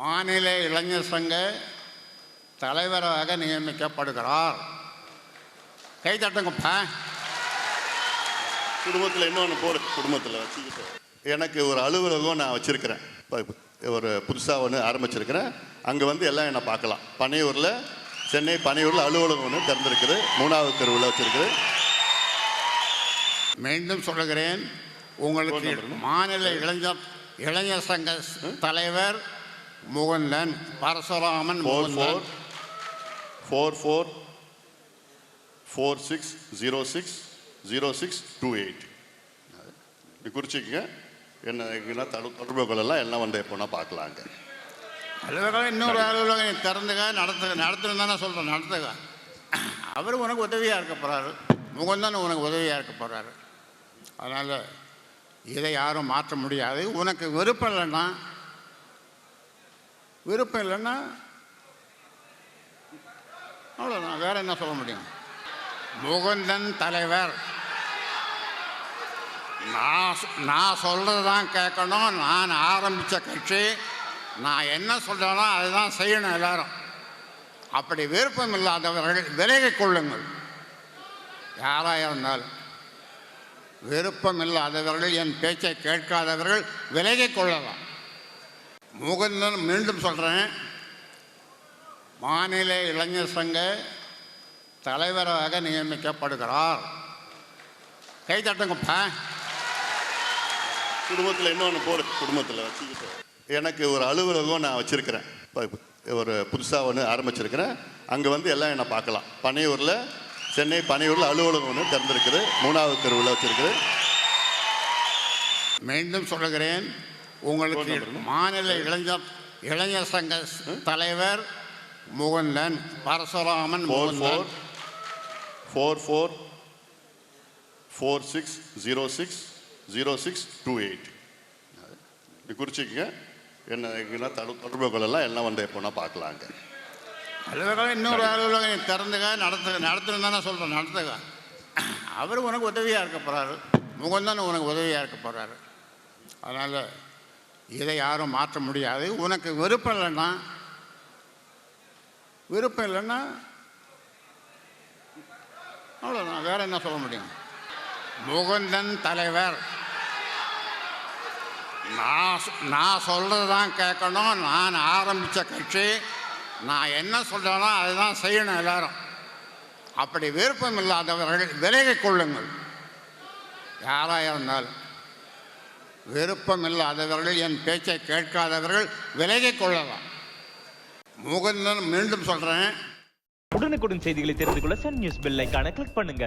மாநில இளைஞர் சங்க தலைவராக நியமிக்கப்படுகிறார். கை தட்டுங்கப்பா. குடும்பத்தில் இன்னொன்று குடும்பத்தில் வச்சுக்கிட்டு எனக்கு ஒரு அலுவலகம் நான் வச்சுருக்கிறேன். ஒரு புதுசாக ஒன்று ஆரம்பிச்சிருக்கிறேன். அங்கே வந்து எல்லாம் என்னை பார்க்கலாம். பனையூரில், சென்னை பனையூரில் அலுவலகம் ஒன்று திறந்திருக்குது. 3வது தெருவில் வச்சுருக்குது. மீண்டும் சொல்லுகிறேன், உங்களுக்கு மாநில இளைஞர் சங்க தலைவர் முகுந்தன் பரசுராமன். 4446060628 குறிச்சிக்கங்க. என்ன தொடர்புகளெல்லாம் எல்லாம் வந்து எப்போனா பார்க்கலாங்க. அலுவலகம் இன்னொரு அலுவலகம் திறந்துக நடத்தணும் தானே சொல்கிறேன். நடத்துக. அவர் உனக்கு உதவியாக இருக்க போகிறாரு. முகுந்தன் உனக்கு உதவியாக இருக்க போகிறாரு. அதனால் இதை யாரும் மாற்ற முடியாது. உனக்கு விருப்பம் இல்லைன்னா அவ்வளோதான். வேறு என்ன சொல்ல முடியும்? முகுந்தன் தலைவர். நான் சொல்கிறது தான் கேட்கணும். நான் ஆரம்பித்த கட்சி. நான் என்ன சொல்கிறேனோ அதுதான் செய்யணும் எல்லாரும். அப்படி விருப்பம் இல்லாதவர்கள் விலகிக் கொள்ளுங்கள். யாராக இருந்தாலும் விருப்பம் இல்லாதவர்கள், என் பேச்சை கேட்காதவர்கள் விலகிக் கொள்ளலாம். முகுந்தன் மீண்டும் சொல்கிறேன், மாநில இளைஞர் சங்க தலைவராக நியமிக்கப்படுகிறார். கை தட்டுங்கப்பா. குடும்பத்தில் இன்னொன்று குடும்பத்தில் வச்சுக்கிட்டு எனக்கு ஒரு அலுவலகம் நான் வச்சுருக்கிறேன். ஒரு புதுசாக ஒன்று ஆரம்பிச்சிருக்கிறேன். அங்கே வந்து எல்லாம் என்னை பார்க்கலாம். பனையூரில், சென்னை பனையூரில் அலுவலகம் ஒன்று திறந்திருக்குது. 3வது தெருவில் வச்சுருக்குது. மீண்டும் சொல்லுகிறேன், உங்களுக்கு மாநில இளைஞர் சங்க தலைவர் முகுந்தன் பரசுராமன். 4446060628 குறிச்சிக்கங்க. என்ன தொடர்புகளெல்லாம் எல்லாம் வந்து எப்போனா பார்க்கலாங்க. அலுவலகம் இன்னொரு அலுவலகம் திறந்துக நடத்தணும் தானே சொல்கிறேன். நடத்துக. அவர் உனக்கு உதவியாக இருக்க போகிறாரு. முகுந்தன் உனக்கு உதவியாக இருக்க போகிறாரு. அதனால் இதை யாரும் மாற்ற முடியாது. உனக்கு விருப்பம் இல்லைன்னா அவ்வளோதான். வேறு என்ன சொல்ல முடியும்? முகுந்தன் தலைவர். நான் சொல்கிறது தான் கேட்கணும். நான் ஆரம்பித்த கட்சி. நான் என்ன சொல்கிறேனோ அதுதான் செய்யணும் எல்லாரும். அப்படி விருப்பம் இல்லாதவர்கள் விலகிக் கொள்ளுங்கள். யாராக இருந்தாலும் விருப்பம் இல்லாதவர்கள், என் பேச்சை கேட்காதவர்கள் விலகிக் கொள்ளலாம். முகுந்தன் மீண்டும் சொல்கிறேன், உடனுக்குடன் செய்திகளை தெரிந்து கொள்ள சன் நியூஸ் பெல் ஐகானை கிளிக் பண்ணுங்க.